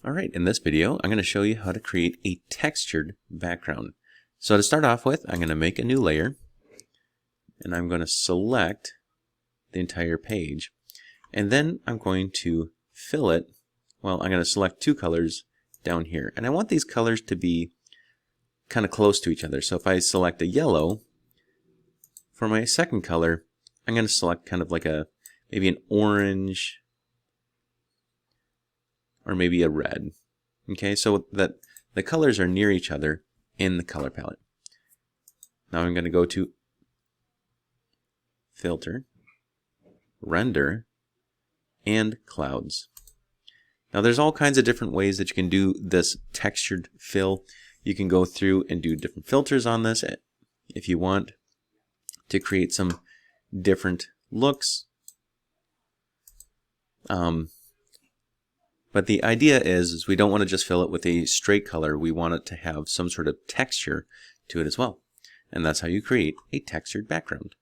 Alright, in this video I'm going to show you how to create a textured background. So to start off with, I'm going to make a new layer and I'm going to select the entire page, and then I'm going to fill it. Well, I'm going to select two colors down here, and I want these colors to be kind of close to each other. So if I select a yellow, for my second color I'm going to select kind of like maybe an orange or maybe a red. Okay, so that the colors are near each other in the color palette. Now I'm going to go to Filter, Render, and Clouds. Now there's all kinds of different ways that you can do this textured fill. You can go through and do different filters on this if you want to create some different looks. But the idea is we don't want to just fill it with a straight color. We want it to have some sort of texture to it as well. And that's how you create a textured background.